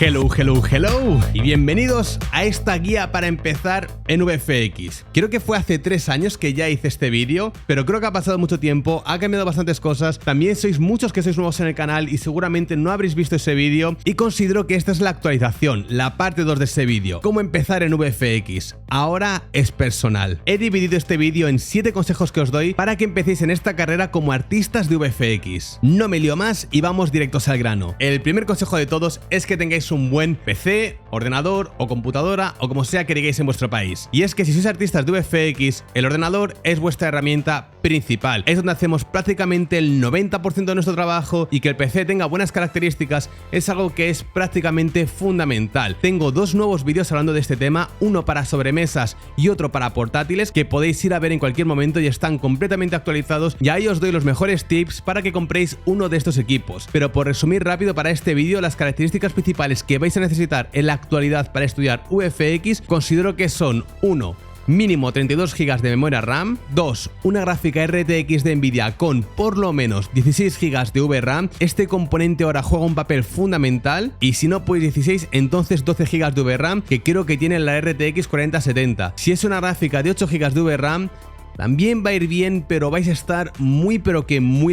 Hello, hello, hello y bienvenidos a esta guía para empezar en VFX. Creo que fue hace 3 años que ya hice este vídeo, pero creo que ha pasado mucho tiempo, ha cambiado bastantes cosas, también sois muchos que sois nuevos en el canal y seguramente no habréis visto ese vídeo y considero que esta es la actualización, la parte 2 de ese vídeo, cómo empezar en VFX. Ahora es personal. He dividido este vídeo en 7 consejos que os doy para que empecéis en esta carrera como artistas de VFX. No me lío más y vamos directos al grano. El primer consejo de todos es que tengáis un buen PC, ordenador o computadora o como sea que digáis en vuestro país. Y es que si sois artistas de VFX, el ordenador es vuestra herramienta principal. Es donde hacemos prácticamente el 90% de nuestro trabajo y que el PC tenga buenas características es algo que es prácticamente fundamental. Tengo 2 nuevos vídeos hablando de este tema, uno para sobremesas y otro para portátiles que podéis ir a ver en cualquier momento y están completamente actualizados y ahí os doy los mejores tips para que compréis uno de estos equipos. Pero por resumir rápido para este vídeo, las características principales que vais a necesitar en la actualidad para estudiar VFX considero que son 1. Mínimo 32 GB de memoria RAM. 2. Una gráfica RTX de Nvidia con por lo menos 16 GB de VRAM. Este componente ahora juega un papel fundamental y si no podéis 16, entonces 12 GB de VRAM, que creo que tiene la RTX 4070. Si es una gráfica de 8 GB de VRAM, también va a ir bien, pero vais a estar muy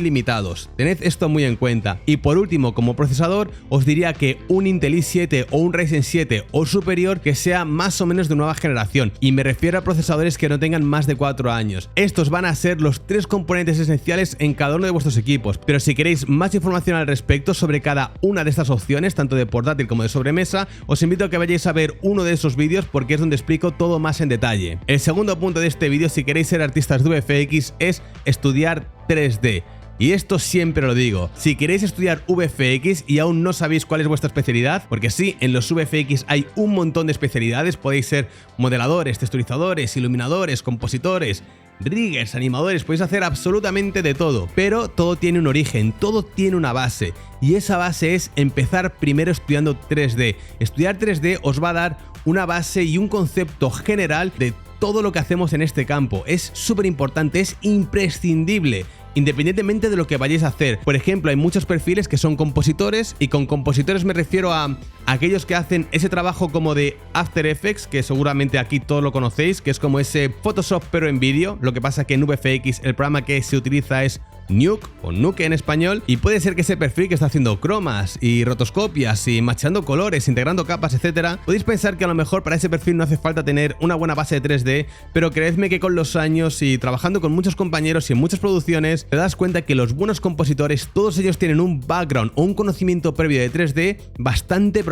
limitados. Tened esto muy en cuenta. Y por último, como procesador, os diría que un Intel i7 o un Ryzen 7 o superior que sea más o menos de nueva generación. Y me refiero a procesadores que no tengan más de 4 años. Estos van a ser los 3 componentes esenciales en cada uno de vuestros equipos. Pero si queréis más información al respecto sobre cada una de estas opciones, tanto de portátil como de sobremesa, os invito a que vayáis a ver uno de esos vídeos porque es donde explico todo más en detalle. El segundo punto de este vídeo, si queréis ser artistas de VFX, es estudiar 3D. Y esto siempre lo digo, si queréis estudiar VFX y aún no sabéis cuál es vuestra especialidad, porque sí, en los VFX hay un montón de especialidades, podéis ser modeladores, texturizadores, iluminadores, compositores, riggers, animadores, podéis hacer absolutamente de todo, pero todo tiene un origen, todo tiene una base, y esa base es empezar primero estudiando 3D. Estudiar 3D os va a dar una base y un concepto general de todo lo que hacemos en este campo. Es súper importante, es imprescindible, independientemente de lo que vayáis a hacer. Por ejemplo, hay muchos perfiles que son compositores, y con compositores me refiero a aquellos que hacen ese trabajo como de After Effects, que seguramente aquí todos lo conocéis, que es como ese Photoshop pero en vídeo. Lo que pasa que en VFX el programa que se utiliza es Nuke o Nuke en español, y puede ser que ese perfil que está haciendo cromas y rotoscopias y machando colores, integrando capas, etcétera, podéis pensar que a lo mejor para ese perfil no hace falta tener una buena base de 3D, pero creedme que con los años y trabajando con muchos compañeros y en muchas producciones te das cuenta que los buenos compositores, todos ellos tienen un background o un conocimiento previo de 3D bastante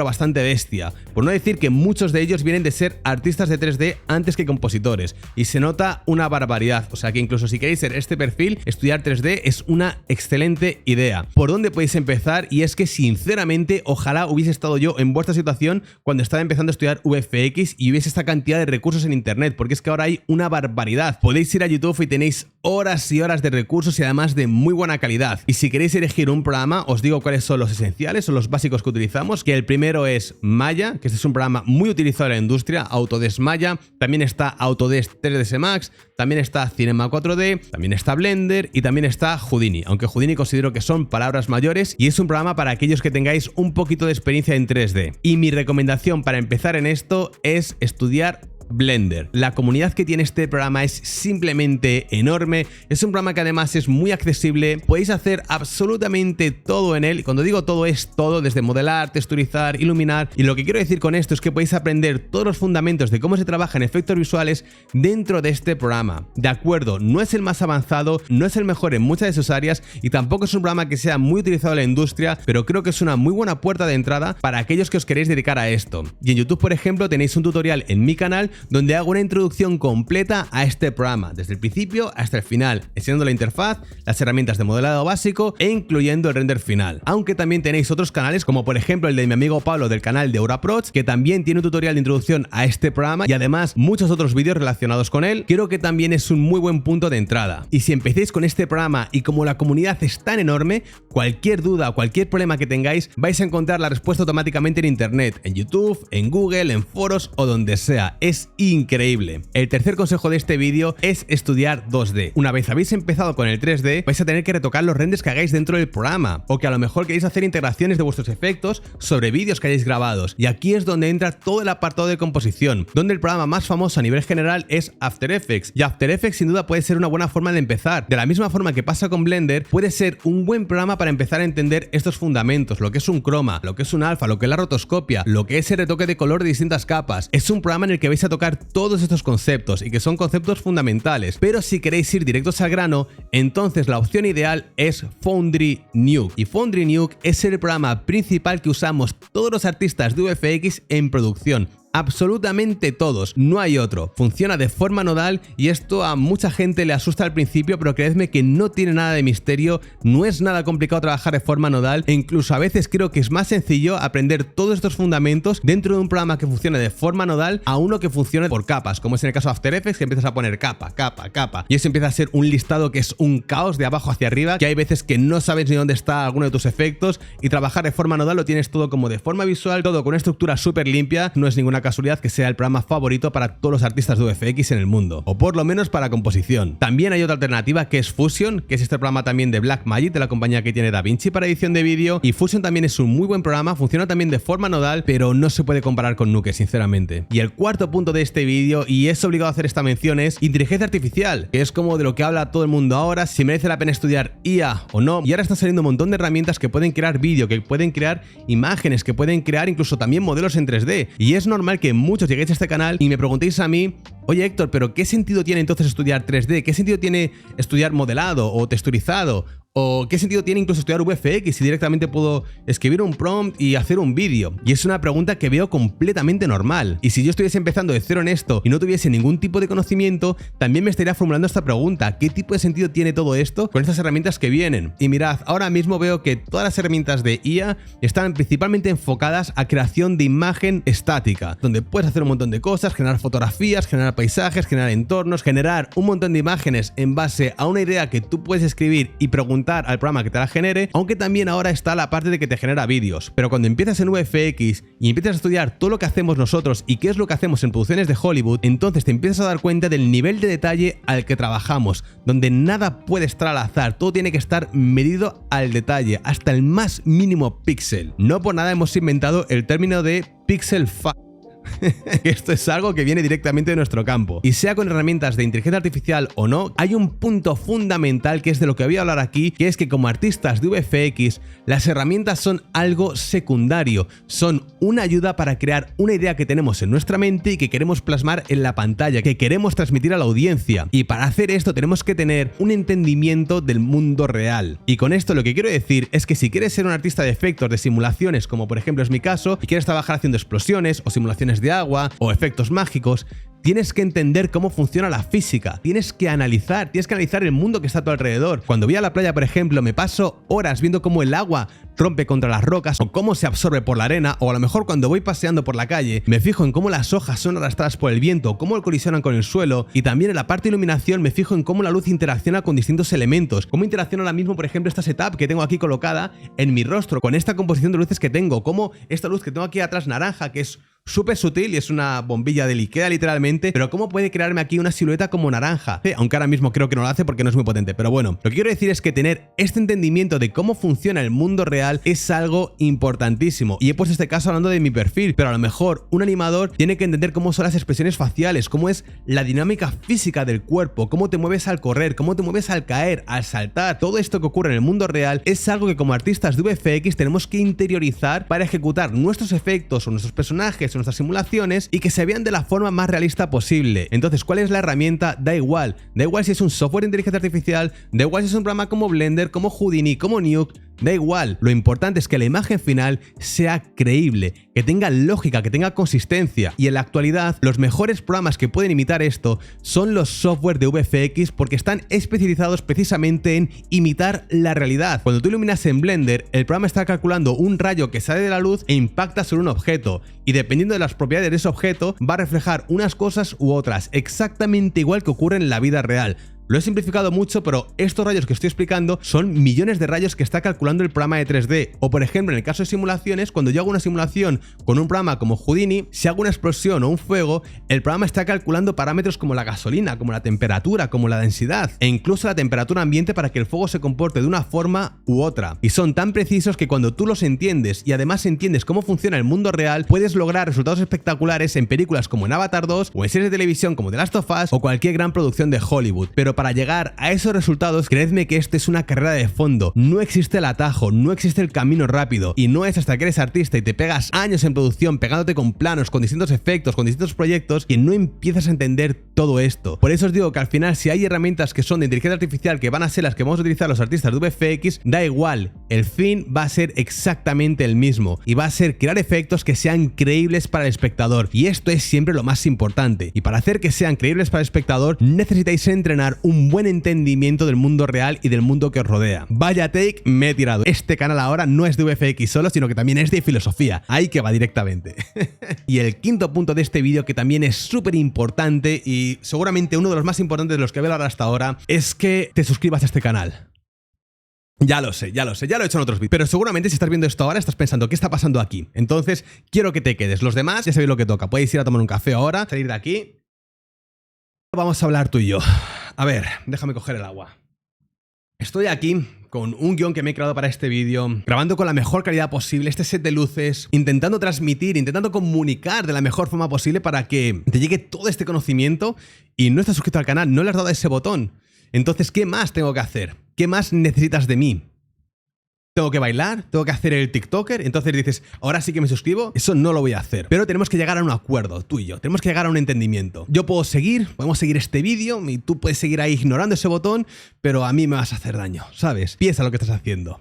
bestia, por no decir que muchos de ellos vienen de ser artistas de 3D antes que compositores, y se nota una barbaridad. O sea que incluso si queréis ser este perfil, estudiar 3D es una excelente idea. ¿Por dónde podéis empezar? Y es que sinceramente ojalá hubiese estado yo en vuestra situación cuando estaba empezando a estudiar VFX y hubiese esta cantidad de recursos en internet, porque es que ahora hay una barbaridad. Podéis ir a YouTube y tenéis horas y horas de recursos y además de muy buena calidad. Y si queréis elegir un programa, os digo cuáles son los esenciales o los básicos que utilizamos, que el primero es Maya, que este es un programa muy utilizado en la industria, Autodesk Maya, también está Autodesk 3ds Max, también está Cinema 4D, también está Blender y también está Houdini, aunque Houdini considero que son palabras mayores y es un programa para aquellos que tengáis un poquito de experiencia en 3D. Y mi recomendación para empezar en esto es estudiar Blender. La comunidad que tiene este programa es simplemente enorme, es un programa que además es muy accesible, podéis hacer absolutamente todo en él, y cuando digo todo es todo, desde modelar, texturizar, iluminar, y lo que quiero decir con esto es que podéis aprender todos los fundamentos de cómo se trabaja en efectos visuales dentro de este programa. De acuerdo, no es el más avanzado, no es el mejor en muchas de sus áreas y tampoco es un programa que sea muy utilizado en la industria, pero creo que es una muy buena puerta de entrada para aquellos que os queréis dedicar a esto. Y en YouTube, por ejemplo, tenéis un tutorial en mi canal donde hago una introducción completa a este programa, desde el principio hasta el final, enseñando la interfaz, las herramientas de modelado básico e incluyendo el render final. Aunque también tenéis otros canales, como por ejemplo el de mi amigo Pablo del canal de Auraprox, que también tiene un tutorial de introducción a este programa y además muchos otros vídeos relacionados con él. Creo que también es un muy buen punto de entrada. Y si empecéis con este programa y como la comunidad es tan enorme, cualquier duda o cualquier problema que tengáis, vais a encontrar la respuesta automáticamente en internet, en YouTube, en Google, en foros o donde sea. Es es increíble. El tercer consejo de este vídeo es estudiar 2D. Una vez habéis empezado con el 3D, vais a tener que retocar los renders que hagáis dentro del programa, o que a lo mejor queréis hacer integraciones de vuestros efectos sobre vídeos que hayáis grabados. Y aquí es donde entra todo el apartado de composición, donde el programa más famoso a nivel general es After Effects. Y After Effects sin duda puede ser una buena forma de empezar. De la misma forma que pasa con Blender, puede ser un buen programa para empezar a entender estos fundamentos, lo que es un croma, lo que es un alfa, lo que es la rotoscopia, lo que es el retoque de color de distintas capas. Es un programa en el que vais a tocar todos estos conceptos y que son conceptos fundamentales. Pero si queréis ir directos al grano, entonces la opción ideal es Foundry Nuke. Y Foundry Nuke es el programa principal que usamos todos los artistas de VFX en producción. Absolutamente todos, no hay otro. Funciona de forma nodal y esto a mucha gente le asusta al principio, pero creedme que no tiene nada de misterio, no es nada complicado trabajar de forma nodal e incluso a veces creo que es más sencillo aprender todos estos fundamentos dentro de un programa que funcione de forma nodal a uno que funcione por capas, como es en el caso de After Effects, que empiezas a poner capa, capa, capa y eso empieza a ser un listado que es un caos de abajo hacia arriba, que hay veces que no sabes ni dónde está alguno de tus efectos y trabajar de forma nodal lo tienes todo como de forma visual, todo con una estructura súper limpia, no es ninguna casualidad que sea el programa favorito para todos los artistas de VFX en el mundo, o por lo menos para composición. También hay otra alternativa que es Fusion, que es este programa también de Blackmagic, de la compañía que tiene DaVinci para edición de vídeo, y Fusion también es un muy buen programa, funciona también de forma nodal, pero no se puede comparar con Nuke, sinceramente. Y el cuarto punto de este vídeo, y es obligado a hacer esta mención, es inteligencia artificial, que es como de lo que habla todo el mundo ahora, si merece la pena estudiar IA o no, y ahora está saliendo un montón de herramientas que pueden crear vídeo, que pueden crear imágenes, que pueden crear incluso también modelos en 3D, y es normal que muchos lleguéis a este canal y me preguntéis a mí, oye Héctor, pero ¿qué sentido tiene entonces estudiar 3D? ¿Qué sentido tiene estudiar modelado o texturizado? ¿O qué sentido tiene incluso estudiar VFX si directamente puedo escribir un prompt y hacer un vídeo? Y es una pregunta que veo completamente normal. Y si yo estuviese empezando de cero en esto y no tuviese ningún tipo de conocimiento, también me estaría formulando esta pregunta. ¿Qué tipo de sentido tiene todo esto con estas herramientas que vienen? Y mirad, ahora mismo veo que todas las herramientas de IA están principalmente enfocadas a creación de imagen estática, donde puedes hacer un montón de cosas, generar fotografías, generar paisajes, generar entornos, generar un montón de imágenes en base a una idea que tú puedes escribir y preguntar al programa que te la genere, aunque también ahora está la parte de que te genera vídeos. Pero cuando empiezas en VFX y empiezas a estudiar todo lo que hacemos nosotros y qué es lo que hacemos en producciones de Hollywood, entonces te empiezas a dar cuenta del nivel de detalle al que trabajamos, donde nada puede estar al azar, todo tiene que estar medido al detalle, hasta el más mínimo píxel. No por nada hemos inventado el término de pixel Esto es algo que viene directamente de nuestro campo. Y sea con herramientas de inteligencia artificial o no, hay un punto fundamental que es de lo que voy a hablar aquí, que es que como artistas de VFX, las herramientas son algo secundario, son una ayuda para crear una idea que tenemos en nuestra mente y que queremos plasmar en la pantalla, que queremos transmitir a la audiencia. Y para hacer esto tenemos que tener un entendimiento del mundo real. Y con esto lo que quiero decir es que si quieres ser un artista de efectos, de simulaciones, como por ejemplo es mi caso, y quieres trabajar haciendo explosiones o simulaciones de agua o efectos mágicos, tienes que entender cómo funciona la física, tienes que analizar el mundo que está a tu alrededor. Cuando voy a la playa, por ejemplo, me paso horas viendo cómo el agua rompe contra las rocas o cómo se absorbe por la arena, o a lo mejor cuando voy paseando por la calle me fijo en cómo las hojas son arrastradas por el viento, cómo colisionan con el suelo, y también en la parte de iluminación me fijo en cómo la luz interacciona con distintos elementos, cómo interacciona ahora mismo, por ejemplo, esta setup que tengo aquí colocada en mi rostro con esta composición de luces que tengo, cómo esta luz que tengo aquí atrás naranja, que es súper sutil y es una bombilla de Ikea literalmente, pero cómo puede crearme aquí una silueta como naranja, aunque ahora mismo creo que no lo hace porque no es muy potente. Pero bueno, lo que quiero decir es que tener este entendimiento de cómo funciona el mundo real es algo importantísimo, y he puesto este caso hablando de mi perfil, pero a lo mejor un animador tiene que entender cómo son las expresiones faciales, cómo es la dinámica física del cuerpo, cómo te mueves al correr, cómo te mueves al caer, al saltar. Todo esto que ocurre en el mundo real es algo que como artistas de VFX tenemos que interiorizar para ejecutar nuestros efectos o nuestros personajes o nuestras simulaciones y que se vean de la forma más realista posible. Entonces, ¿cuál es la herramienta? Da igual si es un software de inteligencia artificial, da igual si es un programa como Blender, como Houdini, como Nuke, da igual. Lo importante es que la imagen final sea creíble, que tenga lógica, que tenga consistencia. Y en la actualidad, los mejores programas que pueden imitar esto son los software de VFX, porque están especializados precisamente en imitar la realidad. Cuando tú iluminas en Blender, el programa está calculando un rayo que sale de la luz e impacta sobre un objeto, y dependiendo de las propiedades de ese objeto, va a reflejar unas cosas u otras, exactamente igual que ocurre en la vida real. Lo he simplificado mucho, pero estos rayos que estoy explicando son millones de rayos que está calculando el programa de 3D. O por ejemplo, en el caso de simulaciones, cuando yo hago una simulación con un programa como Houdini, si hago una explosión o un fuego, el programa está calculando parámetros como la gasolina, como la temperatura, como la densidad e incluso la temperatura ambiente para que el fuego se comporte de una forma u otra. Y son tan precisos que cuando tú los entiendes y además entiendes cómo funciona el mundo real, puedes lograr resultados espectaculares en películas como en Avatar 2 o en series de televisión como The Last of Us o cualquier gran producción de Hollywood. Pero para llegar a esos resultados, creedme que esto es una carrera de fondo. No existe el atajo, no existe el camino rápido y no es hasta que eres artista y te pegas años en producción pegándote con planos, con distintos efectos, con distintos proyectos que no empiezas a entender todo esto. Por eso os digo que al final, si hay herramientas que son de inteligencia artificial que van a ser las que vamos a utilizar los artistas de VFX, da igual, el fin va a ser exactamente el mismo y va a ser crear efectos que sean creíbles para el espectador, y esto es siempre lo más importante. Y para hacer que sean creíbles para el espectador necesitáis entrenar un buen entendimiento del mundo real y del mundo que os rodea. Vaya take me he tirado. Este canal ahora no es de VFX solo, sino que también es de filosofía. Ahí que va directamente. Y el quinto punto de este vídeo, que también es súper importante y seguramente uno de los más importantes de los que voy a hablar hasta ahora, es que te suscribas a este canal. Ya lo sé, ya lo he hecho en otros vídeos, pero seguramente si estás viendo esto ahora estás pensando, ¿qué está pasando aquí? Entonces, quiero que te quedes. Los demás ya sabéis lo que toca. Podéis ir a tomar un café ahora, salir de aquí. Vamos a hablar tú y yo. A ver, déjame coger el agua. Estoy aquí con un guión que me he creado para este vídeo, grabando con la mejor calidad posible este set de luces, intentando transmitir, intentando comunicar de la mejor forma posible para que te llegue todo este conocimiento, y no estás suscrito al canal, no le has dado a ese botón. Entonces, ¿qué más tengo que hacer? ¿Qué más necesitas de mí? ¿Tengo que bailar? ¿Tengo que hacer el TikToker? Entonces dices, ahora sí que me suscribo. Eso no lo voy a hacer. Pero tenemos que llegar a un acuerdo, tú y yo. Tenemos que llegar a un entendimiento. Yo puedo seguir, podemos seguir este vídeo y tú puedes seguir ahí ignorando ese botón, pero a mí me vas a hacer daño, ¿sabes? Piensa lo que estás haciendo.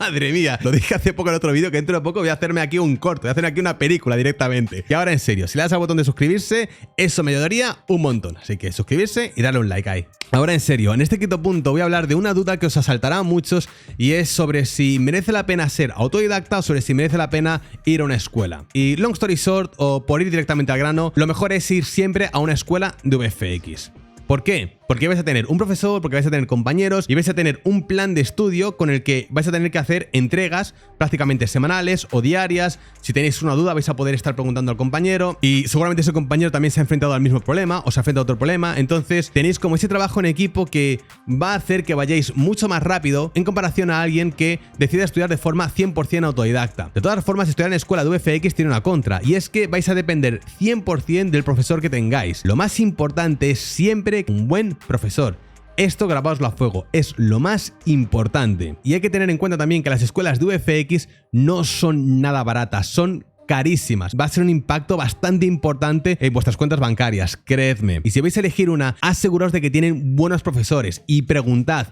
Madre mía, lo dije hace poco en otro vídeo, que dentro de poco voy a hacerme aquí un corto, voy a hacer aquí una película directamente. Y ahora en serio, si le das al botón de suscribirse, eso me ayudaría un montón. Así que suscribirse y darle un like ahí. Ahora en serio, en este quinto punto voy a hablar de una duda que os asaltará a muchos, y es sobre si merece la pena ser autodidacta o sobre si merece la pena ir a una escuela. Y long story short, o por ir directamente al grano, lo mejor es ir siempre a una escuela de VFX. ¿Por qué? Porque vais a tener un profesor, porque vais a tener compañeros y vais a tener un plan de estudio con el que vais a tener que hacer entregas prácticamente semanales o diarias. Si tenéis una duda vais a poder estar preguntando al compañero, y seguramente ese compañero también se ha enfrentado al mismo problema o se ha enfrentado a otro problema. Entonces tenéis como ese trabajo en equipo que va a hacer que vayáis mucho más rápido en comparación a alguien que decida estudiar de forma 100% autodidacta. De todas formas, estudiar en escuela de VFX tiene una contra, y es que vais a depender 100% del profesor que tengáis. Lo más importante es siempre un buen profesor. Esto, grabaoslo a fuego, es lo más importante. Y hay que tener en cuenta también que las escuelas de VFX no son nada baratas, son carísimas. Va a ser un impacto bastante importante en vuestras cuentas bancarias, creedme. Y si vais a elegir una, aseguraos de que tienen buenos profesores y preguntad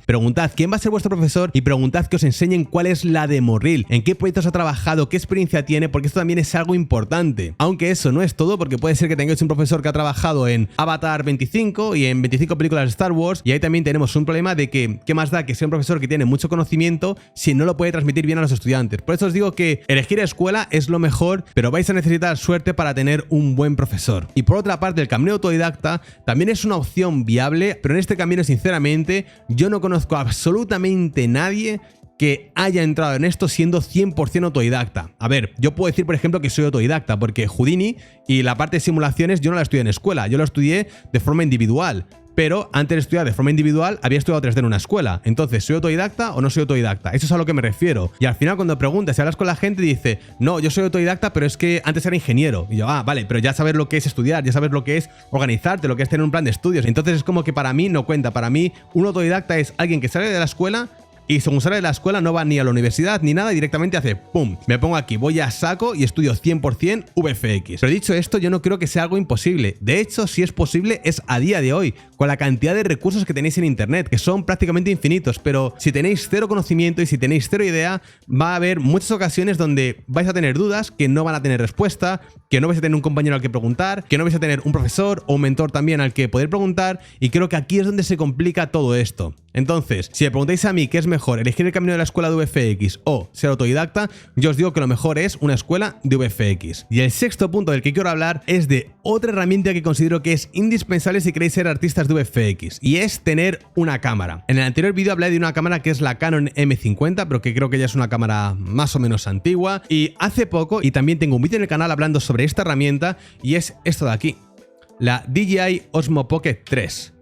quién va a ser vuestro profesor, y preguntad que os enseñen cuál es la demo reel, en qué proyectos ha trabajado, qué experiencia tiene, porque esto también es algo importante. Aunque eso no es todo, porque puede ser que tengáis un profesor que ha trabajado en Avatar 25 y en 25 películas de Star Wars, y ahí también tenemos un problema de que qué más da que sea un profesor que tiene mucho conocimiento si no lo puede transmitir bien a los estudiantes. Por eso os digo que elegir escuela es lo mejor, pero vais a necesitar suerte para tener un buen profesor. Y por otra parte, el camino autodidacta también es una opción viable, pero en este camino, sinceramente, yo no conozco a absolutamente nadie que haya entrado en esto siendo 100% autodidacta. A ver, yo puedo decir, por ejemplo, que soy autodidacta, porque Houdini y la parte de simulaciones yo no la estudié en escuela, yo lo estudié de forma individual. Pero antes de estudiar de forma individual había estudiado 3D en una escuela. Entonces, ¿soy autodidacta o no soy autodidacta? Eso es a lo que me refiero. Y al final, cuando preguntas y hablas con la gente, dice, no, yo soy autodidacta, pero es que antes era ingeniero. Y yo, vale, pero ya sabes lo que es estudiar, ya sabes lo que es organizarte, lo que es tener un plan de estudios. Entonces es como que para mí no cuenta. Para mí, un autodidacta es alguien que sale de la escuela y según sale de la escuela no va ni a la universidad ni nada, y directamente hace ¡pum! Me pongo aquí, voy a saco y estudio 100% VFX. Pero dicho esto, yo no creo que sea algo imposible. De hecho, si es posible, es a día de hoy, con la cantidad de recursos que tenéis en internet, que son prácticamente infinitos. Pero si tenéis cero conocimiento y si tenéis cero idea, va a haber muchas ocasiones donde vais a tener dudas que no van a tener respuesta, que no vais a tener un compañero al que preguntar, que no vais a tener un profesor o un mentor también al que poder preguntar, y creo que aquí es donde se complica todo esto. Entonces, si me preguntáis a mí qué es mejor elegir el camino de la escuela de VFX o ser autodidacta, yo os digo que lo mejor es una escuela de VFX. Y el sexto punto del que quiero hablar es de otra herramienta que considero que es indispensable si queréis ser artistas de VFX, y es tener una cámara. En el anterior vídeo hablé de una cámara que es la Canon M50, pero que creo que ya es una cámara más o menos antigua, y hace poco, y también tengo un vídeo en el canal hablando sobre esta herramienta, y es esto de aquí, la DJI Osmo Pocket 3.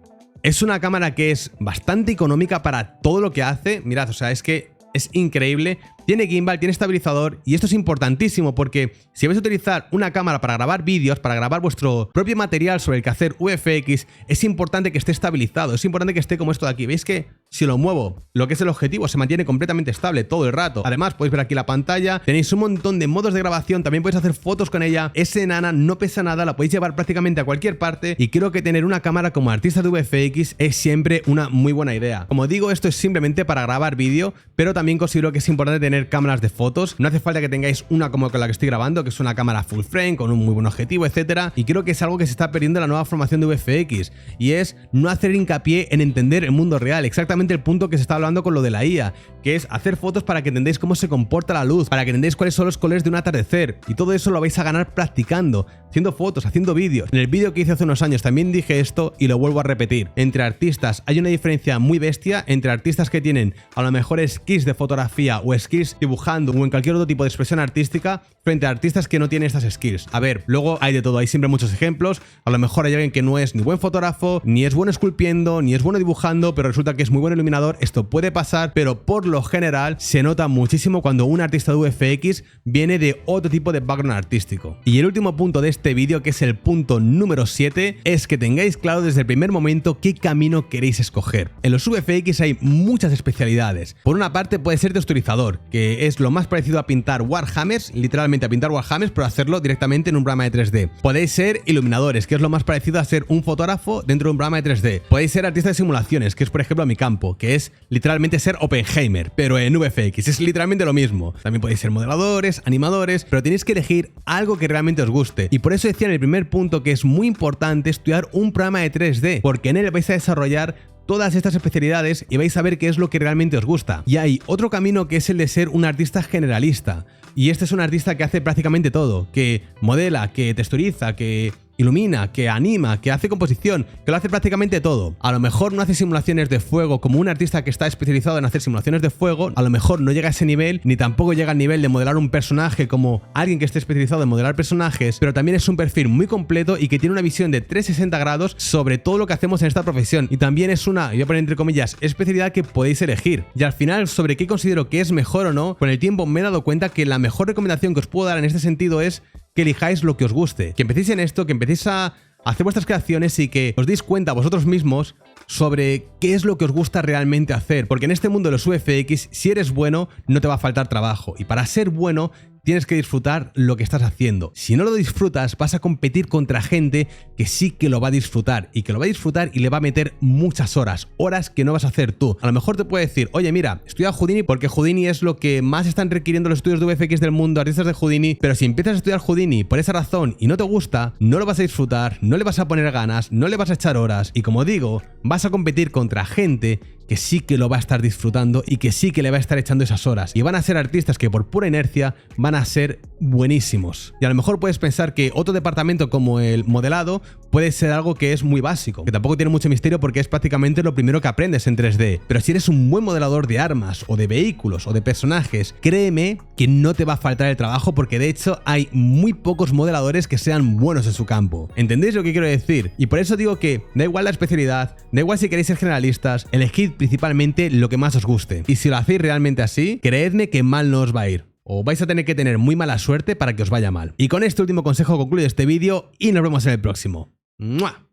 Es una cámara que es bastante económica para todo lo que hace. Mirad, o sea, es que es increíble. Tiene gimbal, tiene estabilizador, y esto es importantísimo porque si vais a utilizar una cámara para grabar vídeos, para grabar vuestro propio material sobre el que hacer VFX, es importante que esté estabilizado, es importante que esté como esto de aquí. ¿Veis que si lo muevo, lo que es el objetivo se mantiene completamente estable todo el rato? Además, podéis ver aquí la pantalla, tenéis un montón de modos de grabación, también podéis hacer fotos con ella, es enana, no pesa nada, la podéis llevar prácticamente a cualquier parte, y creo que tener una cámara como artista de VFX es siempre una muy buena idea. Como digo, esto es simplemente para grabar vídeo, pero también considero que es importante tener cámaras de fotos. No hace falta que tengáis una como con la que estoy grabando, que es una cámara full frame con un muy buen objetivo, etcétera. Y creo que es algo que se está perdiendo en la nueva formación de VFX, y es no hacer hincapié en entender el mundo real, exactamente el punto que se está hablando con lo de la IA, que es hacer fotos para que entendáis cómo se comporta la luz, para que entendáis cuáles son los colores de un atardecer, y todo eso lo vais a ganar practicando, haciendo fotos, haciendo vídeos. En el vídeo que hice hace unos años también dije esto y lo vuelvo a repetir. Entre artistas hay una diferencia muy bestia entre artistas que tienen a lo mejor skills de fotografía o skills dibujando o en cualquier otro tipo de expresión artística frente a artistas que no tienen estas skills. A ver, luego hay de todo, hay siempre muchos ejemplos. A lo mejor hay alguien que no es ni buen fotógrafo, ni es bueno esculpiendo, ni es bueno dibujando, pero resulta que es muy buen iluminador. Esto puede pasar, pero por lo general se nota muchísimo cuando un artista de VFX viene de otro tipo de background artístico. Y el último punto de este vídeo, que es el punto número 7, es que tengáis claro desde el primer momento qué camino queréis escoger. En los VFX hay muchas especialidades. Por una parte puede ser texturizador, que es lo más parecido a pintar Warhammers, literalmente a pintar Warhammers, pero hacerlo directamente en un programa de 3D. Podéis ser iluminadores, que es lo más parecido a ser un fotógrafo dentro de un programa de 3D. Podéis ser artistas de simulaciones, que es por ejemplo mi campo, que es literalmente ser Oppenheimer, pero en VFX, es literalmente lo mismo. También podéis ser modeladores, animadores, pero tenéis que elegir algo que realmente os guste. Y por eso decía en el primer punto que es muy importante estudiar un programa de 3D, porque en él vais a desarrollar todas estas especialidades y vais a ver qué es lo que realmente os gusta. Y hay otro camino que es el de ser un artista generalista. Y este es un artista que hace prácticamente todo, que modela, que texturiza, que ilumina, que anima, que hace composición, que lo hace prácticamente todo. A lo mejor no hace simulaciones de fuego como un artista que está especializado en hacer simulaciones de fuego, a lo mejor no llega a ese nivel, ni tampoco llega al nivel de modelar un personaje como alguien que esté especializado en modelar personajes, pero también es un perfil muy completo y que tiene una visión de 360 grados sobre todo lo que hacemos en esta profesión, y también es una, voy a poner entre comillas, especialidad que podéis elegir. Y al final, sobre qué considero que es mejor o no, con el tiempo me he dado cuenta que la mejor recomendación que os puedo dar en este sentido es que elijáis lo que os guste, que empecéis en esto, que empecéis a hacer vuestras creaciones y que os deis cuenta vosotros mismos sobre qué es lo que os gusta realmente hacer, porque en este mundo de los VFX, si eres bueno, no te va a faltar trabajo, y para ser bueno tienes que disfrutar lo que estás haciendo. Si no lo disfrutas, vas a competir contra gente que sí que lo va a disfrutar, y que lo va a disfrutar y le va a meter muchas horas que no vas a hacer tú. A lo mejor te puede decir, oye mira, estudia Houdini porque Houdini es lo que más están requiriendo los estudios de VFX del mundo, artistas de Houdini, pero si empiezas a estudiar Houdini por esa razón y no te gusta, no lo vas a disfrutar, no le vas a poner ganas, no le vas a echar horas, y como digo, vas a competir contra gente que sí que lo va a estar disfrutando y que sí que le va a estar echando esas horas, y van a ser artistas que por pura inercia van a ser buenísimos. Y a lo mejor puedes pensar que otro departamento como el modelado puede ser algo que es muy básico, que tampoco tiene mucho misterio porque es prácticamente lo primero que aprendes en 3D, pero si eres un buen modelador de armas o de vehículos o de personajes, créeme que no te va a faltar el trabajo, porque de hecho hay muy pocos modeladores que sean buenos en su campo. ¿Entendéis lo que quiero decir? Y por eso digo que da igual la especialidad, da igual si queréis ser generalistas, elegid principalmente lo que más os guste. Y si lo hacéis realmente así, creedme que mal no os va a ir, o vais a tener que tener muy mala suerte para que os vaya mal. Y con este último consejo concluyo este vídeo y nos vemos en el próximo. ¡Mua!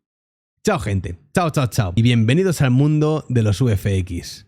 Chao gente, chao chao chao, y bienvenidos al mundo de los VFX.